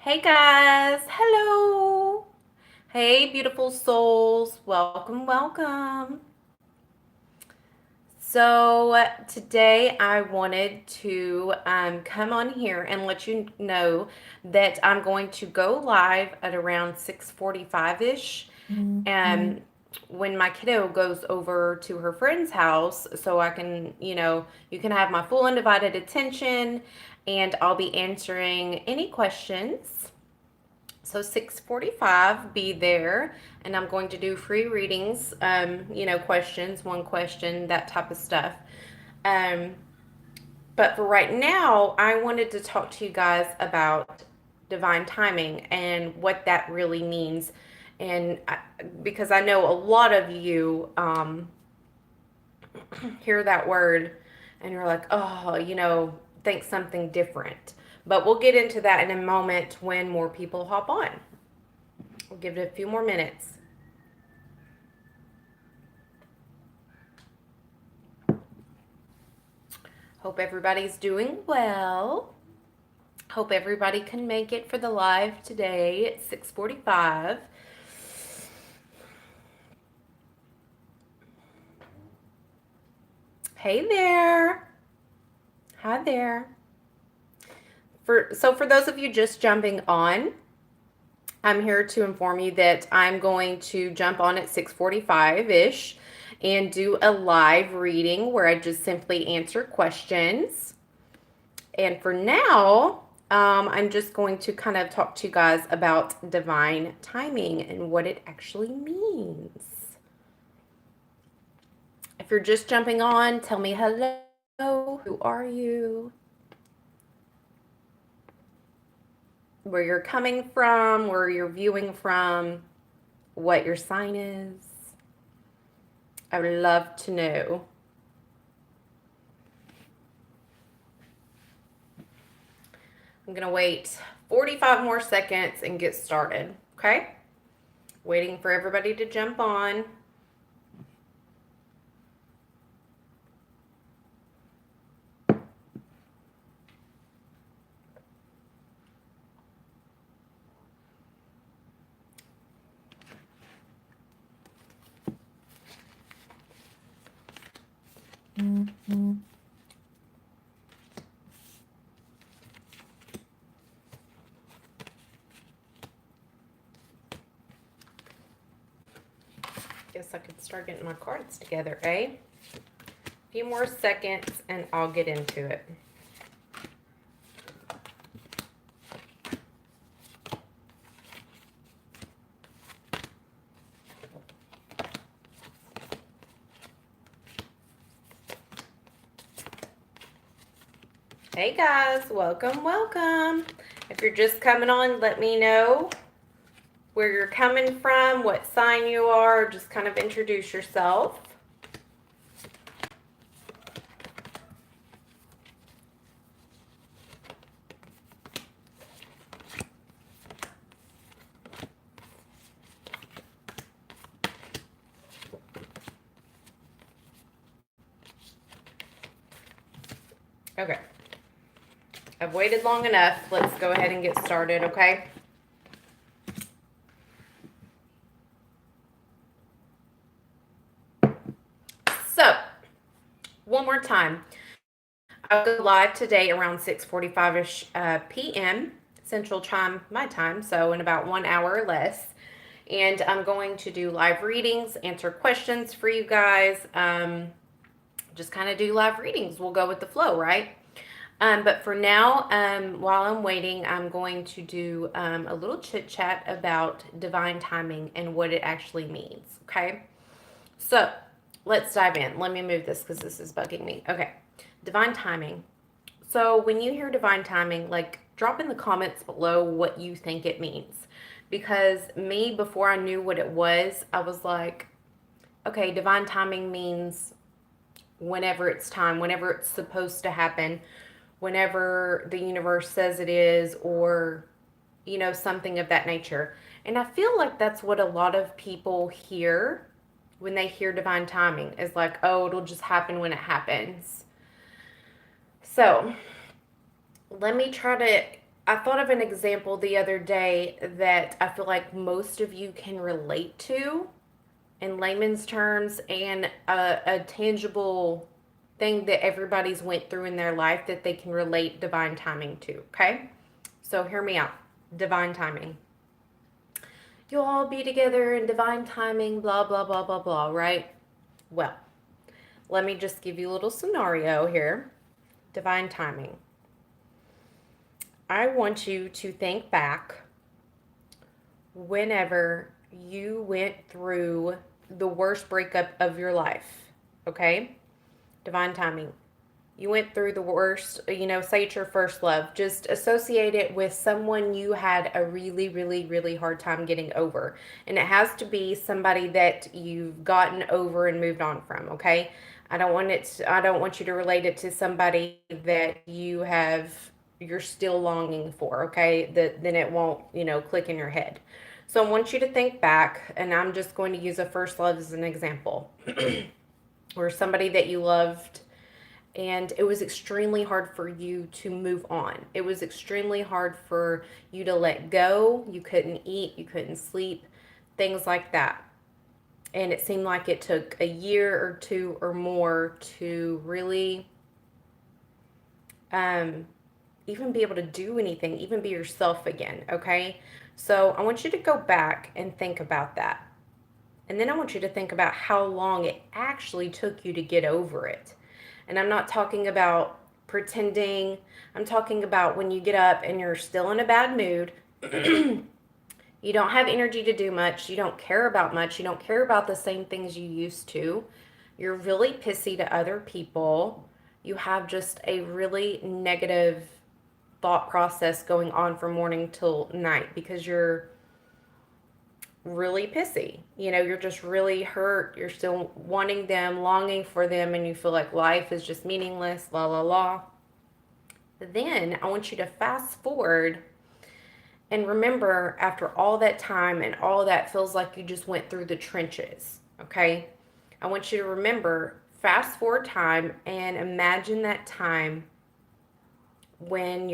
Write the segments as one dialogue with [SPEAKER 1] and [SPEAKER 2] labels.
[SPEAKER 1] Hey guys, hello. Hey, beautiful souls, welcome, welcome. So, today I wanted to come on here and let you know that I'm going to go live at around 6:45 ish. Um, when my kiddo goes over to her friend's house, so I can, you can have my full undivided attention and I'll be answering any questions. So 6:45, be there, and I'm going to do free readings, questions, one question, that type of stuff. Um, but for right now, I wanted to talk to you guys about divine timing and what that really means. And because I know a lot of you hear that word and you're like, oh, think something different. But we'll get into that in a moment when more people hop on. We'll give it a few more minutes. Hope everybody's doing well. Hope everybody can make it for the live today at 6:45. Hey there. Hi there. For those of you just jumping on, I'm here to inform you that I'm going to jump on at 6:45-ish and do a live reading where I just simply answer questions. And for now, I'm just going to kind of talk to you guys about divine timing and what it actually means. If you're just jumping on, tell me hello. Who are you? Where you're coming from, where you're viewing from, what your sign is. I would love to know. I'm going to wait 45 more seconds and get started, okay? Waiting for everybody to jump on. Guess I could start getting my cards together, eh? A few more seconds and I'll get into it. Hey guys, welcome, welcome. If you're just coming on, let me know where you're coming from, what sign you are, just kind of introduce yourself. Okay. I've waited long enough. Let's go ahead and get started, okay? So, one more time. I'll go live today around 6:45-ish p.m. Central Time, my time, so in about 1 hour or less. And I'm going to do live readings, answer questions for you guys, just kind of do live readings. We'll go with the flow, right? But for now, while I'm waiting, I'm going to do a little chit chat about divine timing and what it actually means. Okay. So let's dive in. Let me move this because this is bugging me. Okay. Divine timing. So when you hear divine timing, like drop in the comments below what you think it means. Because me, before I knew what it was, I was like, okay, divine timing means whenever it's time, whenever it's supposed to happen, whenever the universe says it is, or, something of that nature. And I feel like that's what a lot of people hear when they hear divine timing is like, oh, it'll just happen when it happens. So let me try to I thought of an example the other day that I feel like most of you can relate to in layman's terms, and a tangible thing that everybody's went through in their life that they can relate divine timing to. Okay, so hear me out. Divine timing. You'll all be together in divine timing, blah blah blah blah blah, right? Well, let me just give you a little scenario here. Divine timing. I want you to think back whenever you went through the worst breakup of your life. Okay? Divine timing. You went through the worst, say it's your first love. Just associate it with someone you had a really, really, really hard time getting over. And it has to be somebody that you've gotten over and moved on from, okay? I don't want you to relate it to somebody that you're still longing for, okay? Then it won't, click in your head. So I want you to think back, and I'm just going to use a first love as an example. Or somebody that you loved, and it was extremely hard for you to move on. It was extremely hard for you to let go. You couldn't eat, you couldn't sleep, things like that. And it seemed like it took a year or two or more to really even be able to do anything, even be yourself again, okay? So I want you to go back and think about that. And then I want you to think about how long it actually took you to get over it. And I'm not talking about pretending. I'm talking about when you get up and you're still in a bad mood. You don't have energy to do much. You don't care about much. You don't care about the same things you used to. You're really pissy to other people. You have just a really negative thought process going on from morning till night because you're really pissy. You're just really hurt. You're still wanting them, longing for them, and you feel like life is just meaningless, la la la. Then I want you to fast forward and remember, after all that time and all that feels like you just went through the trenches, okay? I want you to remember, fast forward time and imagine that time when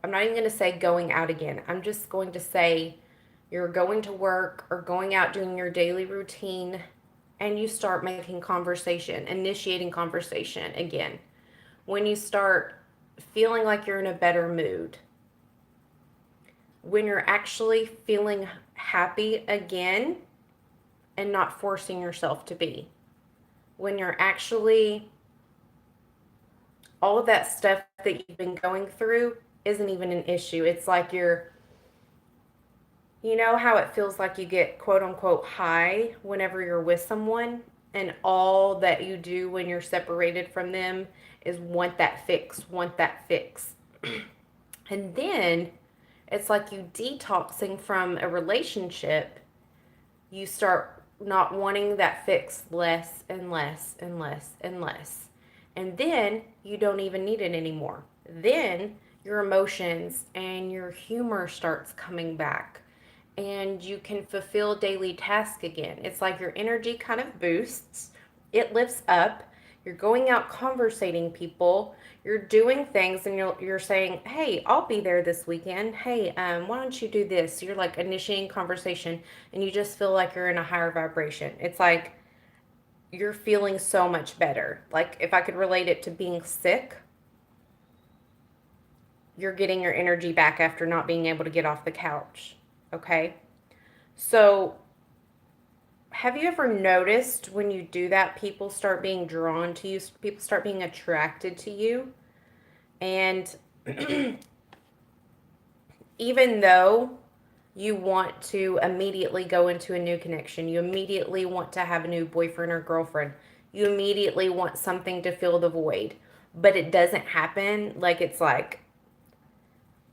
[SPEAKER 1] I'm not even going to say going out again. I'm just going to say you're going to work or going out doing your daily routine, and you start making conversation, initiating conversation again. When you start feeling like you're in a better mood, when you're actually feeling happy again and not forcing yourself to be, when you're actually, all of that stuff that you've been going through isn't even an issue. It's like you know how it feels like you get quote unquote high whenever you're with someone, and all that you do when you're separated from them is want that fix, want that fix. And then it's like you detoxing from a relationship. You start not wanting that fix less and less and less and less. And then you don't even need it anymore. Then your emotions and your humor starts coming back, and you can fulfill daily tasks again. It's like your energy kind of boosts, it lifts up. You're going out conversating people, you're doing things, and you're saying, hey, I'll be there this weekend. Hey, why don't you do this? You're like initiating conversation, and you just feel like you're in a higher vibration. It's like you're feeling so much better. Like if I could relate it to being sick, you're getting your energy back after not being able to get off the couch. Okay? So have you ever noticed when you do that, people start being drawn to you, people start being attracted to you? And even though you want to immediately go into a new connection, you immediately want to have a new boyfriend or girlfriend, you immediately want something to fill the void, but it doesn't happen. Like, it's like,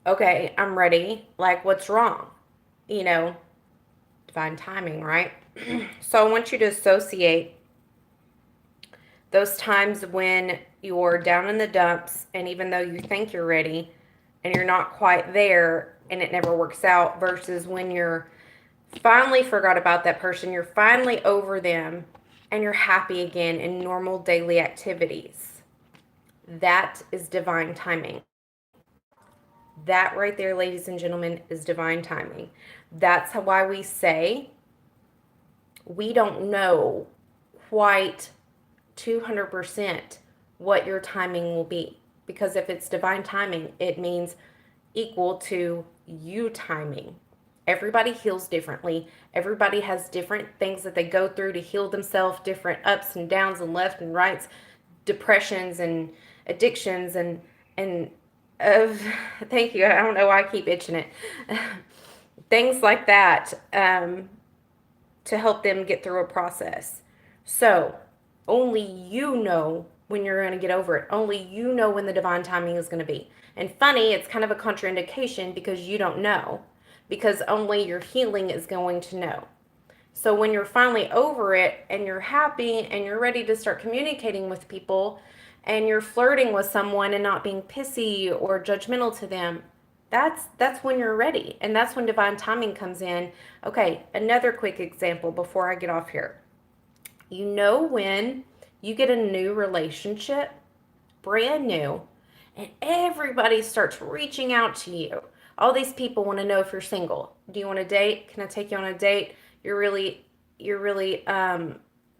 [SPEAKER 1] okay, I'm ready. Like, what's wrong? Divine timing, right? So I want you to associate those times when you're down in the dumps, and even though you think you're ready and you're not quite there and it never works out, versus when you're finally forgot about that person, you're finally over them, and you're happy again in normal daily activities. That is divine timing. That right there, ladies and gentlemen, is divine timing. That's why we say we don't know quite 200% what your timing will be. Because if it's divine timing, it means equal to you timing. Everybody heals differently. Everybody has different things that they go through to heal themselves, different ups and downs and left and rights, depressions and addictions and of thank you. I don't know why I keep itching it. Things like that, to help them get through a process. So only you know when you're going to get over it. Only you know when the divine timing is going to be. And funny, it's kind of a contraindication because you don't know, because only your healing is going to know. So when you're finally over it and you're happy and you're ready to start communicating with people and you're flirting with someone and not being pissy or judgmental to them, that's when you're ready. And that's when divine timing comes in. Okay, another quick example before I get off here. You know when you get a new relationship, brand new, and everybody starts reaching out to you. All these people want to know if you're single. Do you want to date? Can I take you on a date? You're really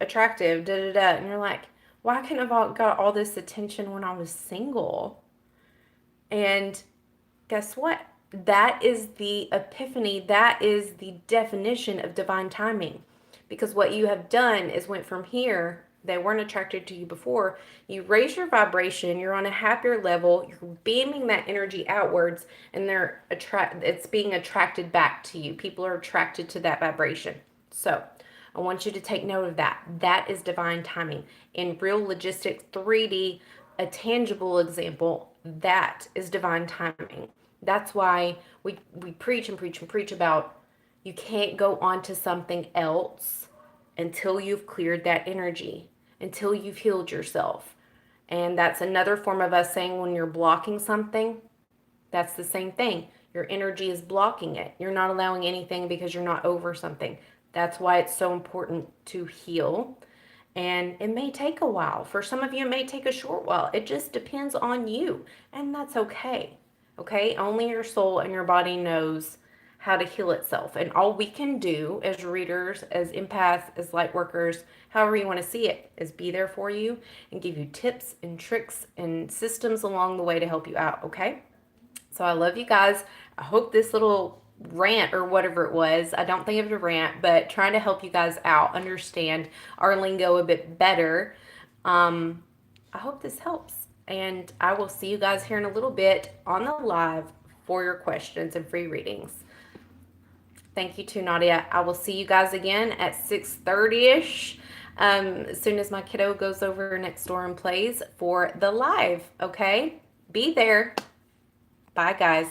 [SPEAKER 1] attractive, da da da. And you're like, why couldn't I have got all this attention when I was single? And guess what? That is the epiphany. That is the definition of divine timing. Because what you have done is went from here, they weren't attracted to you before. You raise your vibration, you're on a happier level, you're beaming that energy outwards, and it's being attracted back to you. People are attracted to that vibration. So I want you to take note of that. That is divine timing. In real logistics, 3D, a tangible example, that is divine timing. That's why we preach and preach and preach about you can't go on to something else until you've cleared that energy, until you've healed yourself. And that's another form of us saying when you're blocking something, that's the same thing. Your energy is blocking it. You're not allowing anything because you're not over something. That's why it's so important to heal. And it may take a while. For some of you, it may take a short while. It just depends on you. And that's okay. Okay? Only your soul and your body knows how to heal itself. And all we can do as readers, as empaths, as light workers, however you want to see it, is be there for you and give you tips and tricks and systems along the way to help you out. Okay? So I love you guys. I hope this little rant or whatever it was, I don't think of it a rant, but trying to help you guys out, understand our lingo a bit better. I hope this helps. And I will see you guys here in a little bit on the live for your questions and free readings. Thank you too, Nadia. I will see you guys again at 6:30ish. As soon as my kiddo goes over next door and plays for the live. Okay? Be there. Bye, guys.